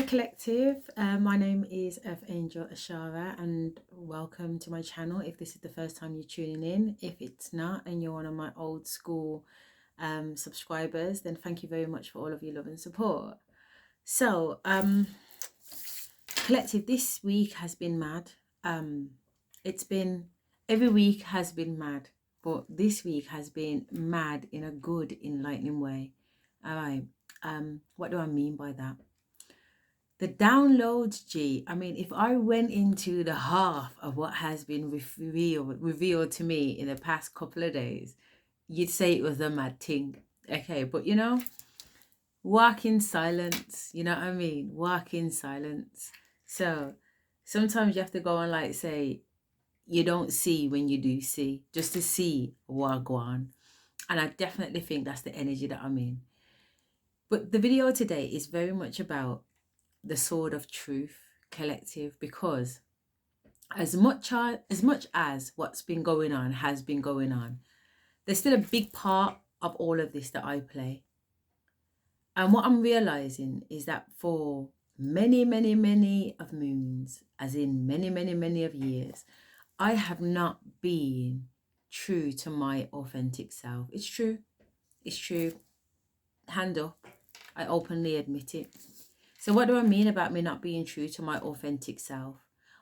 Collective. My name is Earth Angel Ashara, and welcome to my channel. If this is the first time you're tuning in, if it's not and you're one of my old school subscribers, then thank you very much for all of your love and support. So, Collective, this week has been mad. It's been, every week has been mad, but this week has been mad in a good, enlightening way. All right. What do I mean by that? The downloads, I mean, if I went into the half of what has been revealed to me in the past couple of days, you'd say it was a mad thing. Okay, but walk in silence. You know what I mean? Walk in silence. So sometimes you have to go and say, you don't see when you do see, just to see what go on. And I definitely think that's the energy that I'm in. But the video today is very much about the sword of truth, Collective, because as much as what's been going on has been going on, there's still a big part of all of this that I play. And what I'm realizing is that for many of moons, as in many of years, I have not been true to my authentic self. It's true. Hand up. I openly admit it. So what do I mean about me not being true to my authentic self?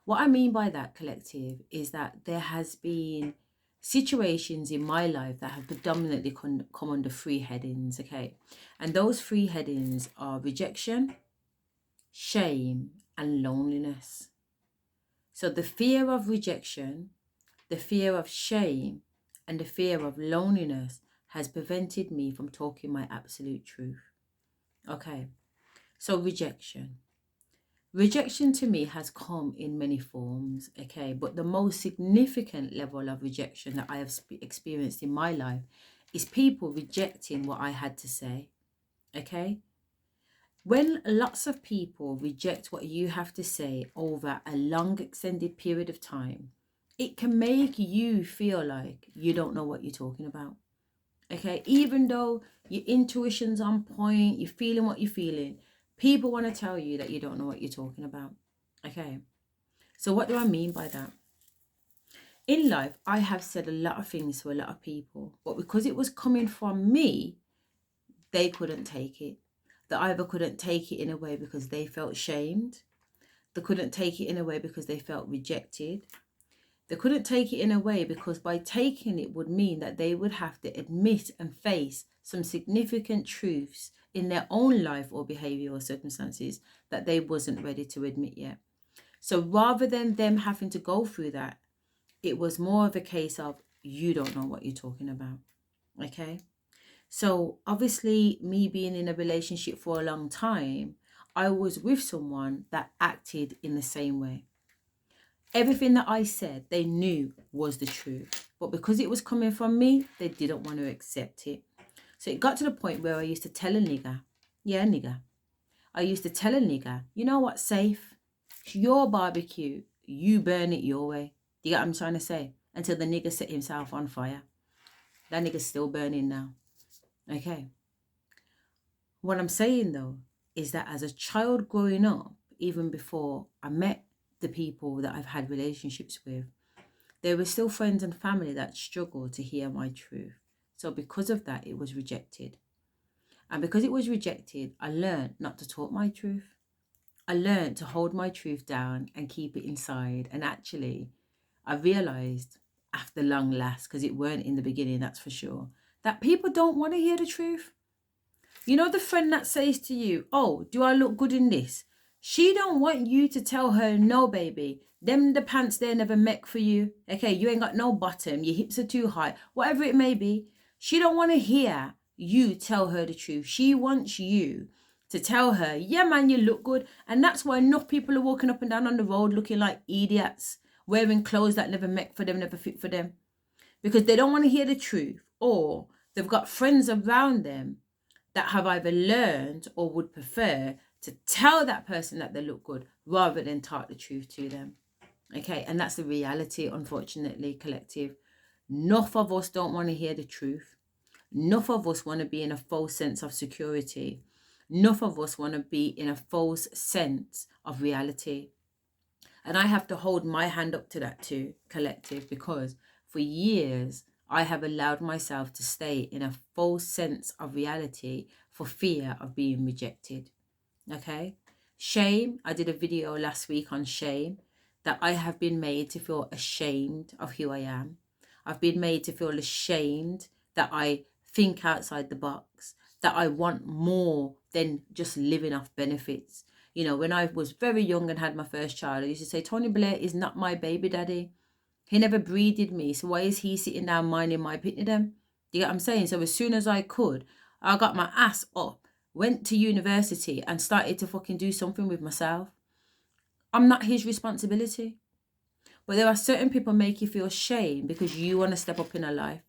What I mean by that, Collective, is that there has been situations in my life that have predominantly come under three headings, okay? And those three headings are rejection, shame, and loneliness. So the fear of rejection, the fear of shame, and the fear of loneliness has prevented me from talking my absolute truth. Okay. So rejection. Rejection to me has come in many forms, okay? But the most significant level of rejection that I have experienced in my life is people rejecting what I had to say, okay? When lots of people reject what you have to say over a long extended period of time, it can make you feel like you don't know what you're talking about, okay? Even though your intuition's on point, you're feeling what you're feeling, people want to tell you that you don't know what you're talking about. Okay. So what do I mean by that? In life, I have said a lot of things to a lot of people, but because it was coming from me, they couldn't take it. They either couldn't take it in a way because they felt shamed. They couldn't take it in a way because they felt rejected. They couldn't take it in a way because by taking it would mean that they would have to admit and face some significant truths in their own life or behavior or circumstances that they wasn't ready to admit yet. So rather than them having to go through that, it was more of a case of, you don't know what you're talking about. Okay. So obviously, me being in a relationship for a long time, I was with someone that acted in the same way. Everything that I said, they knew was the truth. But because it was coming from me, they didn't want to accept it. So it got to the point where I used to tell a nigger, yeah, nigger. I used to tell a nigger, you know what's safe? It's your barbecue. You burn it your way. Do you get what I'm trying to say? Until the nigger set himself on fire. That nigger's still burning now. Okay. What I'm saying though, is that as a child growing up, even before I met the people that I've had relationships with, there were still friends and family that struggled to hear my truth. So because of that, it was rejected. And because it was rejected, I learned not to talk my truth. I learned to hold my truth down and keep it inside. And actually, I realized after long last, because it weren't in the beginning, that's for sure, that people don't want to hear the truth. You know, the friend that says to you, oh, do I look good in this? She don't want you to tell her, no, baby, them the pants they never make for you. Okay, you ain't got no bottom, your hips are too high, whatever it may be. She don't want to hear you tell her the truth. She wants you to tell her, yeah, man, you look good. And that's why enough people are walking up and down on the road looking like idiots, wearing clothes that never make for them, never fit for them. Because they don't want to hear the truth, or they've got friends around them that have either learned or would prefer to tell that person that they look good rather than talk the truth to them. Okay, and that's the reality, unfortunately, Collective. Enough of us don't want to hear the truth. Enough of us want to be in a false sense of security. enough of us want to be in a false sense of reality. And I have to hold my hand up to that too, collective, because for years I have allowed myself to stay in a false sense of reality for fear of being rejected. Okay? Shame. I did a video last week on shame, that I have been made to feel ashamed of who I am. I've been made to feel ashamed that I think outside the box, that I want more than just living off benefits. You know, when I was very young and had my first child, I used to say, Tony Blair is not my baby daddy. He never breeded me. So why is he sitting down minding my pitney? You get what I'm saying? So as soon as I could, I got my ass up, went to university and started to fucking do something with myself. I'm not his responsibility. But there are certain people make you feel shame because you want to step up in a life.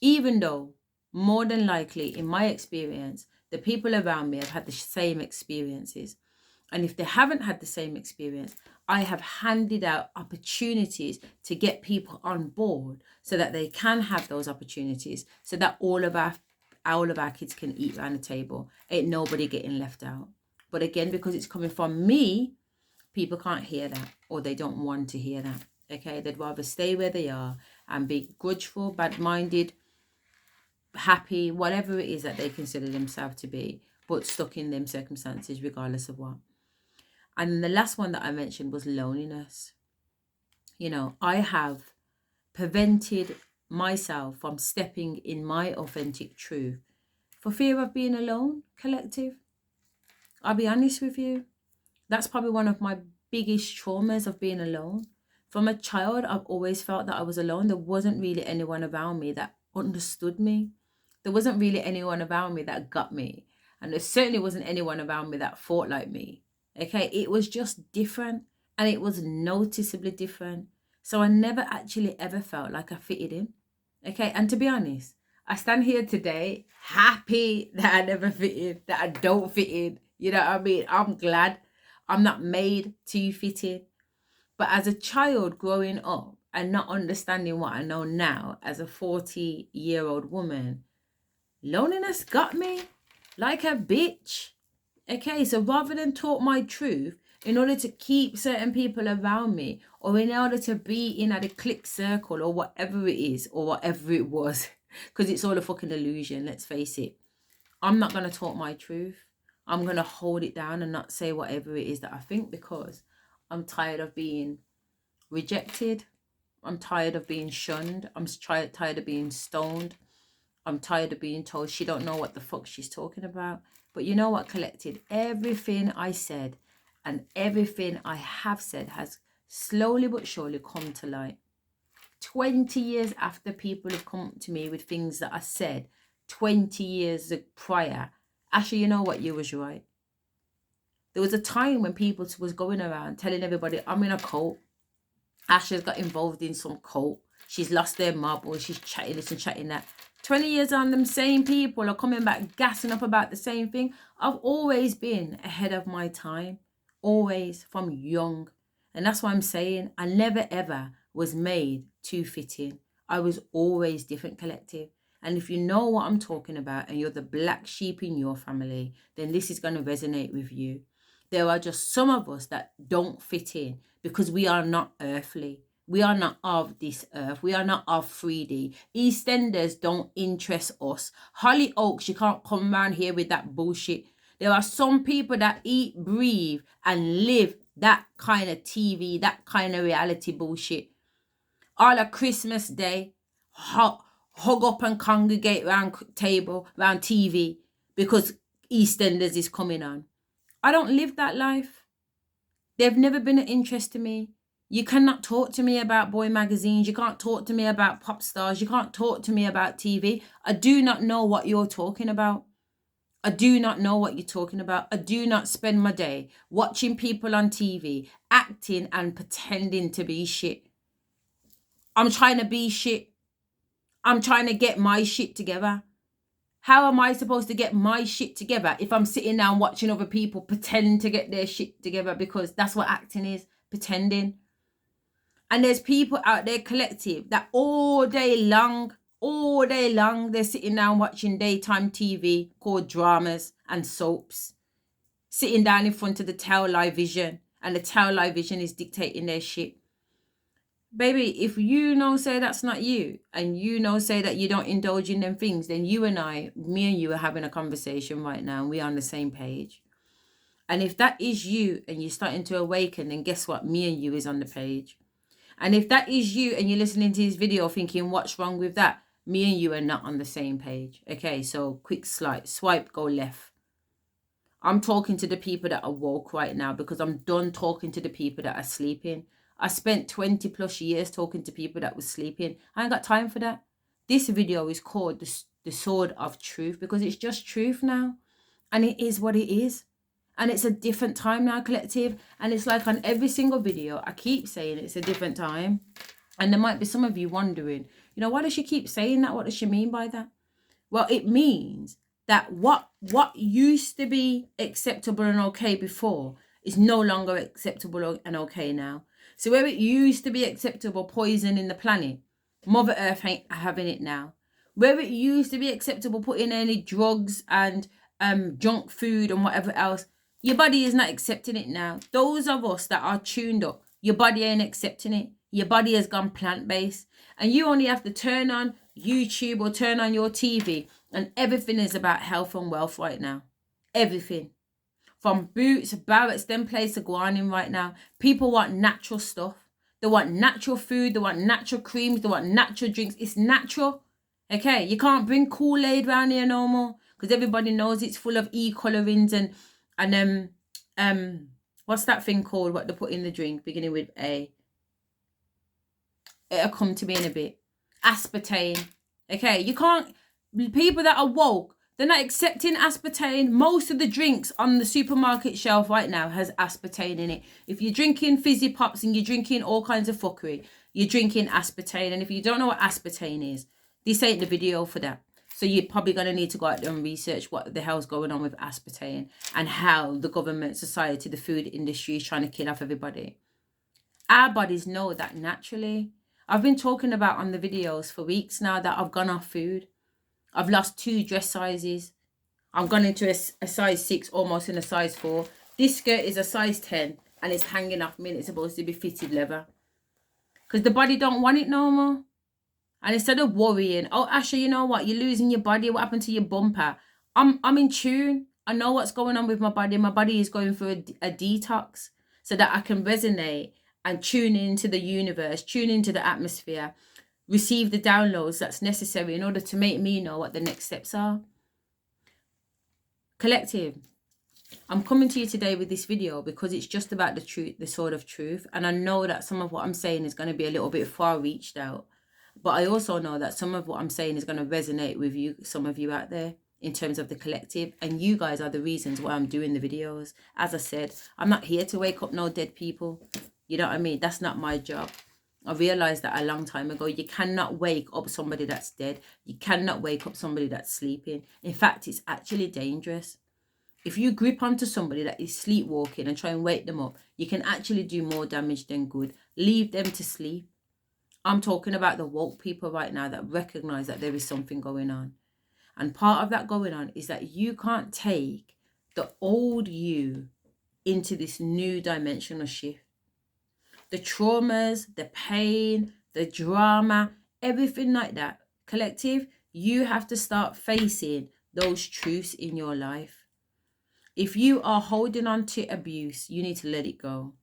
Even though, more than likely, in my experience, the people around me have had the same experiences. And if they haven't had the same experience, I have handed out opportunities to get people on board so that they can have those opportunities, so that all of our kids can eat around the table. Ain't nobody getting left out. But again, because it's coming from me, people can't hear that, or they don't want to hear that. Okay, they'd rather stay where they are and be grudgeful, bad-minded, happy, whatever it is that they consider themselves to be, but stuck in them circumstances regardless of what. And the last one that I mentioned was loneliness. You know, I have prevented myself from stepping in my authentic truth for fear of being alone, collective. I'll be honest with you. That's probably one of my biggest traumas, of being alone. From a child, I've always felt that I was alone. There wasn't really anyone around me that understood me. There wasn't really anyone around me that got me. And there certainly wasn't anyone around me that thought like me. Okay, it was just different, and it was noticeably different. So I never actually ever felt like I fitted in. Okay, and to be honest, I stand here today happy that I never fit in, that I don't fit in. You know what I mean? I'm glad I'm not made to fit in. But as a child growing up and not understanding what I know now as a 40-year-old woman, loneliness got me like a bitch. Okay, so rather than talk my truth in order to keep certain people around me, or in order to be in a clique circle, or whatever it is, or whatever it was, because it's all a fucking illusion, let's face it. I'm not going to talk my truth. I'm going to hold it down and not say whatever it is that I think, because I'm tired of being rejected. I'm tired of being shunned. I'm tired of being stoned. I'm tired of being told she don't know what the fuck she's talking about. But you know what, collective? Everything I said and everything I have said has slowly but surely come to light. 20 years after people have come to me with things that I said 20 years prior. Actually, you know what? You was right. There was a time when people was going around telling everybody, I'm in a cult. Ashley's got involved in some cult. She's lost their marble. She's chatting this and chatting that. 20 years on, them same people are coming back gassing up about the same thing. I've always been ahead of my time. Always, from young. And that's why I'm saying I never ever was made to fit in. I was always different, collective. And if you know what I'm talking about and you're the black sheep in your family, then this is going to resonate with you. There are just some of us that don't fit in because we are not earthly. We are not of this earth. We are not of 3D. EastEnders don't interest us. Hollyoaks, you can't come around here with that bullshit. There are some people that eat, breathe, and live that kind of TV, that kind of reality bullshit. All a Christmas Day, hug up and congregate round table, round TV, because EastEnders is coming on. I don't live that life. They've never been an interest to me. You cannot talk to me about boy magazines. You can't talk to me about pop stars. You can't talk to me about TV. I do not know what you're talking about. I do not know what you're talking about. I do not spend my day watching people on TV, acting and pretending to be shit. I'm trying to be shit. I'm trying to get my shit together. How am I supposed to get my shit together if I'm sitting down watching other people pretend to get their shit together? Because that's what acting is, pretending. And there's people out there, collective, that all day long, they're sitting down watching daytime TV called dramas and soaps, sitting down in front of the tail-light vision, and the tail-light vision is dictating their shit. Baby, if you know say that's not you, and you know say that you don't indulge in them things, then me and you are having a conversation right now, and we're on the same page. And if that is you and you're starting to awaken, then guess what? Me and you is on the page. And if that is you and you're listening to this video thinking, what's wrong with that? Me and you are not on the same page. Okay, so quick swipe, go left. I'm talking to the people that are woke right now because I'm done talking to the people that are sleeping. I spent 20 plus years talking to people that were sleeping. I ain't got time for that. This video is called the Sword of Truth because it's just truth now. And it is what it is. And it's a different time now, collective. And it's like on every single video, I keep saying it's a different time. And there might be some of you wondering, you know, why does she keep saying that? What does she mean by that? Well, it means that what used to be acceptable and okay before is no longer acceptable and okay now. So where it used to be acceptable poisoning the planet, Mother Earth ain't having it now. Where it used to be acceptable putting any drugs and junk food and whatever else, your body is not accepting it now. Those of us that are tuned up, your body ain't accepting it. Your body has gone plant-based. And you only have to turn on YouTube or turn on your TV and everything is about health and wealth right now. Everything. From Boots, Barrett's, them place to go on in right now. People want natural stuff. They want natural food. They want natural creams. They want natural drinks. It's natural. Okay, you can't bring Kool-Aid around here no more because everybody knows it's full of E-colorings and what's that thing called? What they put in the drink beginning with A? It'll come to me in a bit. Aspartame. Okay, you can't. People that are woke, they're not accepting aspartame. Most of the drinks on the supermarket shelf right now has aspartame in it. If you're drinking fizzy pops and you're drinking all kinds of fuckery, you're drinking aspartame. And if you don't know what aspartame is, this ain't the video for that. So you're probably going to need to go out there and research what the hell's going on with aspartame and how the government, society, the food industry is trying to kill off everybody. Our bodies know that naturally. I've been talking about on the videos for weeks now that I've gone off food. I've lost 2 dress sizes. I've gone into a size 6, almost in a size 4. This skirt is a size 10 and it's hanging off me and it's supposed to be fitted leather. Because the body don't want it no more. And instead of worrying, oh, Asha, you know what? You're losing your body. What happened to your bumper? I'm in tune. I know what's going on with my body. My body is going through a detox so that I can resonate and tune into the universe, tune into the atmosphere, receive the downloads that's necessary in order to make me know what the next steps are. Collective, I'm coming to you today with this video because it's just about the truth, the sword of truth. And I know that some of what I'm saying is going to be a little bit far reached out. But I also know that some of what I'm saying is going to resonate with you, some of you out there, in terms of the collective. And you guys are the reasons why I'm doing the videos. As I said, I'm not here to wake up no dead people. You know what I mean? That's not my job. I realized that a long time ago. You cannot wake up somebody that's dead. You cannot wake up somebody that's sleeping. In fact, it's actually dangerous. If you grip onto somebody that is sleepwalking and try and wake them up, you can actually do more damage than good. Leave them to sleep. I'm talking about the woke people right now that recognize that there is something going on. And part of that going on is that you can't take the old you into this new dimensional shift. The traumas, the pain, the drama, everything like that. Collective, you have to start facing those truths in your life. If you are holding on to abuse, you need to let it go.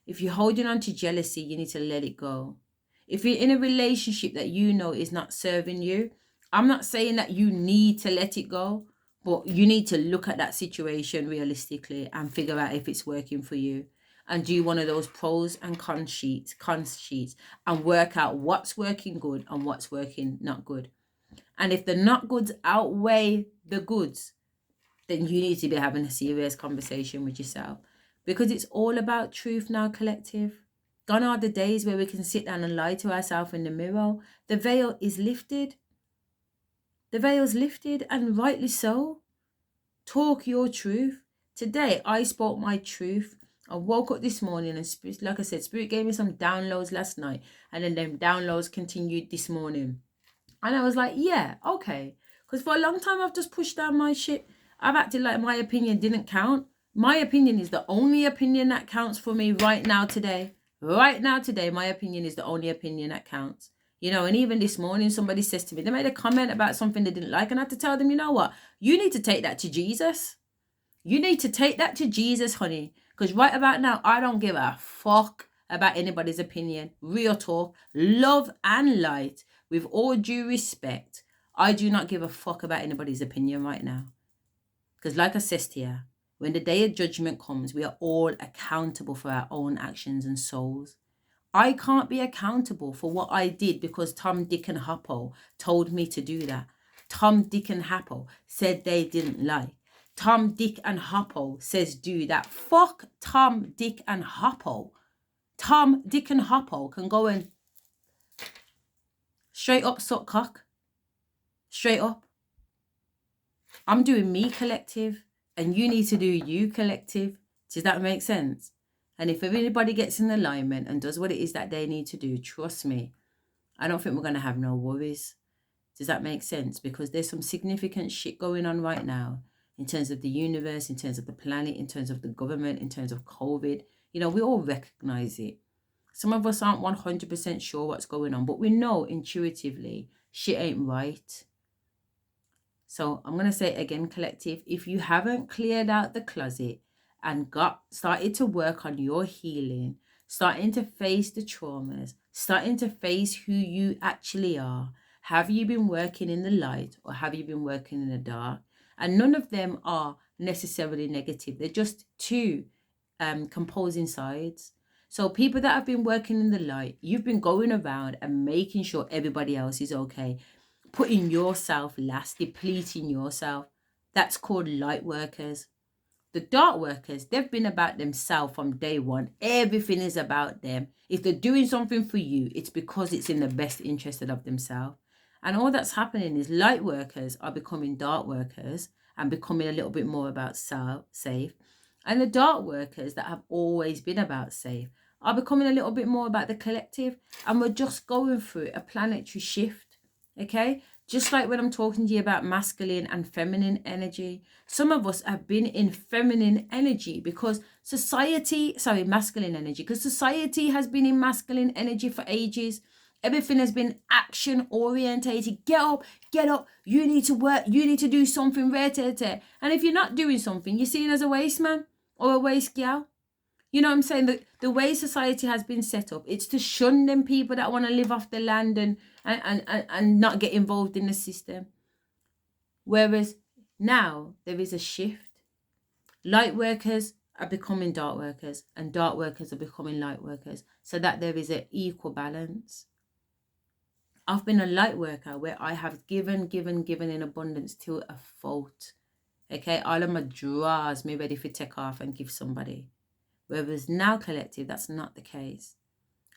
If you're holding on to jealousy, you need to let it go. If you're in a relationship that you know is not serving you, I'm not saying that you need to let it go, but you need to look at that situation realistically and figure out if it's working for you. And do one of those pros and cons sheets and work out what's working good and what's working not good. And if the not goods outweigh the goods, then you need to be having a serious conversation with yourself. Because it's all about truth now, collective. Gone are the days where we can sit down and lie to ourselves in the mirror. The veil is lifted. The veil's lifted, and rightly so. Talk your truth. Today, I spoke my truth. I woke up this morning and, like I said, Spirit gave me some downloads last night. And then them downloads continued this morning. And I was like, yeah, okay. Because for a long time, I've just pushed down my shit. I've acted like my opinion didn't count. My opinion is the only opinion that counts for me right now today. Right now today, my opinion is the only opinion that counts. You know, and even this morning, somebody says to me, they made a comment about something they didn't like, and I had to tell them, you know what? You need to take that to Jesus. You need to take that to Jesus, honey. Because right about now, I don't give a fuck about anybody's opinion. Real talk, love and light, with all due respect, I do not give a fuck about anybody's opinion right now. Because like I says to you, when the day of judgment comes, we are all accountable for our own actions and souls. I can't be accountable for what I did because Tom, Dick and Hoppo told me to do that. Tom, Dick and Hoppo said they didn't like. Tom, Dick and Hoppo says do that. Fuck Tom, Dick and Hoppo. Tom, Dick and Hoppo can go and straight up suck cock. Straight up. I'm doing me, collective, and you need to do you, collective. Does that make sense? And if anybody gets in alignment and does what it is that they need to do, trust me, I don't think we're going to have no worries. Does that make sense? Because there's some significant shit going on right now in terms of the universe, in terms of the planet, in terms of the government, in terms of COVID. You know, we all recognize it. Some of us aren't 100% sure what's going on, but we know intuitively shit ain't right. So I'm going to say it again, collective, if you haven't cleared out the closet and started to work on your healing, starting to face the traumas, starting to face who you actually are, have you been working in the light or have you been working in the dark? And none of them are necessarily negative. They're just two composing sides. So people that have been working in the light, you've been going around and making sure everybody else is okay, putting yourself last, depleting yourself. That's called light workers. The dark workers, they've been about themselves from day one. Everything is about them. If they're doing something for you, it's because it's in the best interest of themselves. And all that's happening is light workers are becoming dark workers and becoming a little bit more about safe. And the dark workers that have always been about safe are becoming a little bit more about the collective. And we're just going through a planetary shift. Okay? Just like when I'm talking to you about masculine and feminine energy, some of us have been in feminine energy because masculine energy, because society has been in masculine energy for ages. Everything has been action orientated. Get up. You need to work. You need to do something. And if you're not doing something, you're seen as a waste man or a waste gal. You know what I'm saying? The way society has been set up, it's to shun them people that want to live off the land and not get involved in the system. Whereas now there is a shift. Light workers are becoming dark workers and dark workers are becoming light workers so that there is an equal balance. I've been a light worker where I have given in abundance till a fault. Okay, all of my drawers me ready for take off and give somebody. Whereas now, collective, that's not the case.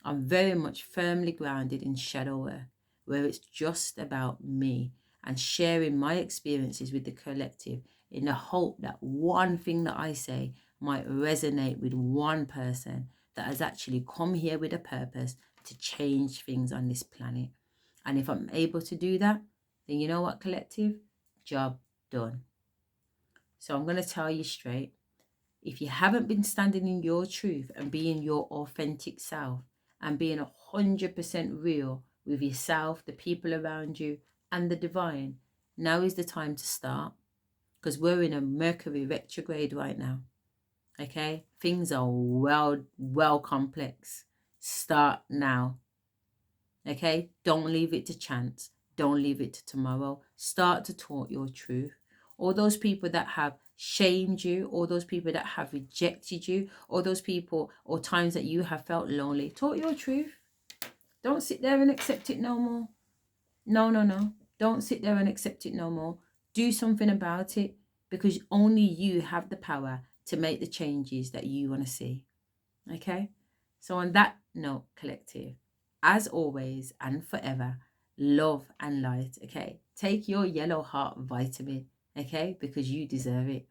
I'm very much firmly grounded in shadow work, where it's just about me and sharing my experiences with the collective in the hope that one thing that I say might resonate with one person that has actually come here with a purpose to change things on this planet. And if I'm able to do that, then you know what, collective? Job done. So I'm going to tell you straight. If you haven't been standing in your truth and being your authentic self and being 100% real with yourself, the people around you, and the divine, now is the time to start. Because we're in a Mercury retrograde right now. Okay? Things are well complex. Start now. Okay? Don't leave it to chance. Don't leave it to tomorrow. Start to talk your truth. All those people that have shamed you, all those people that have rejected you, all those people or times that you have felt lonely, talk your truth. Don't sit there and accept it no more. No. Don't sit there and accept it no more. Do something about it, because only you have the power to make the changes that you want to see. Okay? So on that note, collective, as always and forever, love and light. Okay? Take your yellow heart vitamin. Okay? Because you deserve it.